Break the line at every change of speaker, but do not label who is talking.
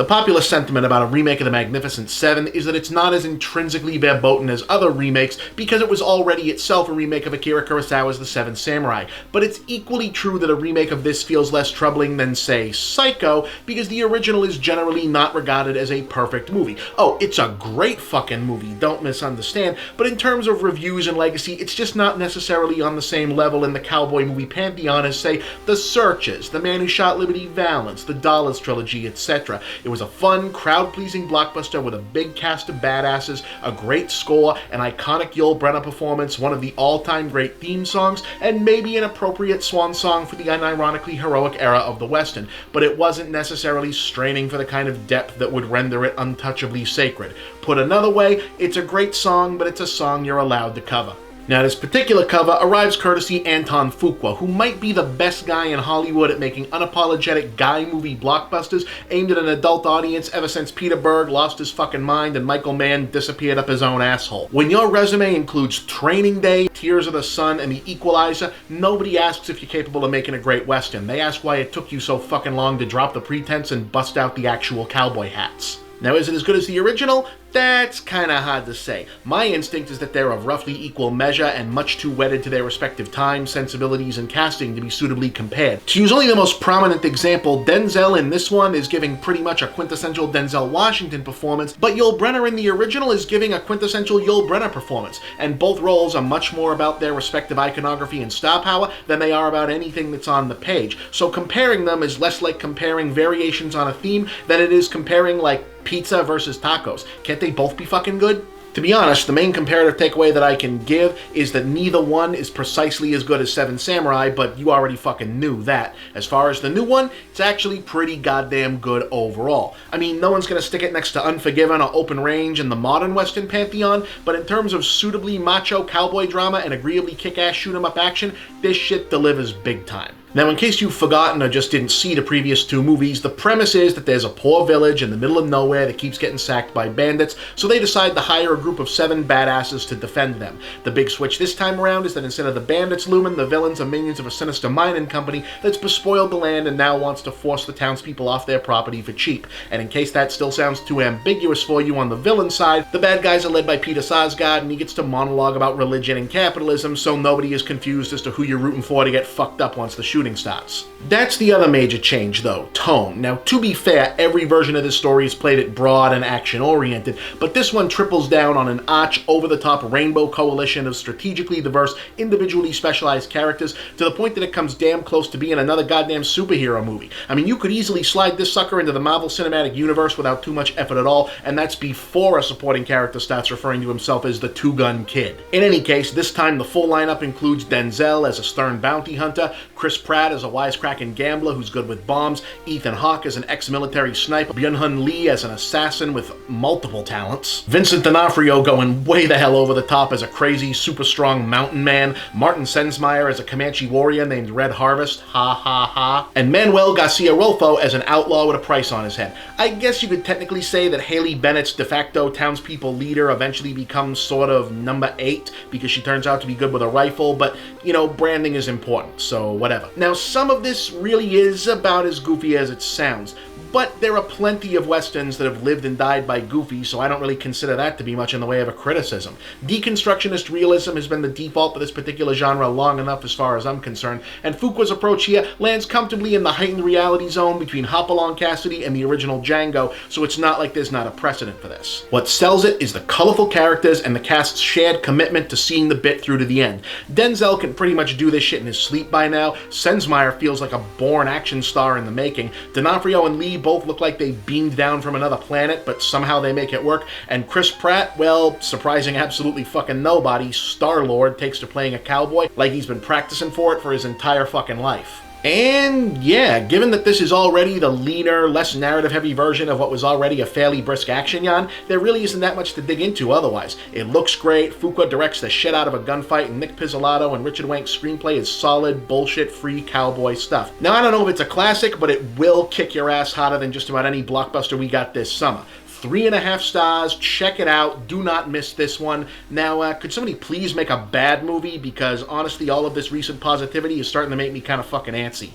The popular sentiment about a remake of The Magnificent Seven is that it's not as intrinsically verboten as other remakes because it was already itself a remake of Akira Kurosawa's The Seven Samurai, but it's equally true that a remake of this feels less troubling than, say, Psycho, because the original is generally not regarded as a perfect movie. Oh, it's a great fucking movie, don't misunderstand, but in terms of reviews and legacy, it's just not necessarily on the same level in the cowboy movie pantheon as, say, The Searchers, The Man Who Shot Liberty Valance, the Dollars Trilogy, etc. It was a fun, crowd-pleasing blockbuster with a big cast of badasses, a great score, an iconic Yul Brynner performance, one of the all-time great theme songs, and maybe an appropriate swan song for the unironically heroic era of the Western, but it wasn't necessarily straining for the kind of depth that would render it untouchably sacred. Put another way, it's a great song, but it's a song you're allowed to cover. Now, this particular cover arrives courtesy Anton Fuqua, who might be the best guy in Hollywood at making unapologetic guy movie blockbusters aimed at an adult audience ever since Peter Berg lost his fucking mind and Michael Mann disappeared up his own asshole. When your resume includes Training Day, Tears of the Sun, and The Equalizer, nobody asks if you're capable of making a great Western. They ask why it took you so fucking long to drop the pretense and bust out the actual cowboy hats. Now, is it as good as the original? That's kinda hard to say. My instinct is that they're of roughly equal measure and much too wedded to their respective times, sensibilities, and casting to be suitably compared. To use only the most prominent example, Denzel in this one is giving pretty much a quintessential Denzel Washington performance, but Yul Brynner in the original is giving a quintessential Yul Brynner performance, and both roles are much more about their respective iconography and star power than they are about anything that's on the page. So comparing them is less like comparing variations on a theme than it is comparing, like, pizza versus tacos. Can't they both be fucking good? To be honest, the main comparative takeaway that I can give is that neither one is precisely as good as Seven Samurai, but you already fucking knew that. As far as the new one, it's actually pretty goddamn good overall. I mean, no one's gonna stick it next to Unforgiven or Open Range in the modern Western pantheon, but in terms of suitably macho cowboy drama and agreeably kick-ass shoot-'em-up action, this shit delivers big time. Now, in case you've forgotten or just didn't see the previous two movies, the premise is that there's a poor village in the middle of nowhere that keeps getting sacked by bandits, so they decide to hire a group of 7 badasses to defend them. The big switch this time around is that instead of the bandits looming, the villains are minions of a sinister mining company that's bespoiled the land and now wants to force the townspeople off their property for cheap. And in case that still sounds too ambiguous for you on the villain side, the bad guys are led by Peter Sarsgaard, and he gets to monologue about religion and capitalism, so nobody is confused as to who you're rooting for to get fucked up once the shooting starts. That's the other major change though, tone. Now, to be fair, every version of this story is played it broad and action-oriented, but this one triples down on an arch, over-the-top rainbow coalition of strategically diverse, individually specialized characters to the point that it comes damn close to being another goddamn superhero movie. I mean, you could easily slide this sucker into the Marvel Cinematic Universe without too much effort at all, and that's before a supporting character starts referring to himself as the Two-Gun Kid. In any case, this time the full lineup includes Denzel as a stern bounty hunter, Chris Pratt as a wisecracking gambler who's good with bombs, Ethan Hawke as an ex-military sniper, Byung-Hun Lee as an assassin with multiple talents, Vincent D'Onofrio going way the hell over the top as a crazy, super strong mountain man, Martin Sensmeyer as a Comanche warrior named Red Harvest, ha ha ha, and Manuel Garcia Rolfo as an outlaw with a price on his head. I guess you could technically say that Haley Bennett's de facto townspeople leader eventually becomes sort of number 8 because she turns out to be good with a rifle, but, you know, branding is important, so whatever. Now, some of this really is about as goofy as it sounds, but there are plenty of westerns that have lived and died by goofy, so I don't really consider that to be much in the way of a criticism. Deconstructionist realism has been the default for this particular genre long enough as far as I'm concerned, and Fuqua's approach here lands comfortably in the heightened reality zone between Hopalong Cassidy and the original Django, so it's not like there's not a precedent for this. What sells it is the colorful characters and the cast's shared commitment to seeing the bit through to the end. Denzel can pretty much do this shit in his sleep by now, Sensmeyer feels like a born action star in the making, D'Onofrio and Lee both look like they beamed down from another planet, but somehow they make it work, and Chris Pratt, well, surprising absolutely fucking nobody, Star-Lord takes to playing a cowboy like he's been practicing for it for his entire fucking life. And yeah, given that this is already the leaner, less narrative-heavy version of what was already a fairly brisk action yarn, there really isn't that much to dig into otherwise. It looks great, Fuqua directs the shit out of a gunfight, and Nick Pizzolatto and Richard Wank's screenplay is solid, bullshit-free cowboy stuff. Now, I don't know if it's a classic, but it will kick your ass harder than just about any blockbuster we got this summer. 3.5 stars, check it out, do not miss this one. Now, could somebody please make a bad movie? Because honestly, all of this recent positivity is starting to make me kind of fucking antsy.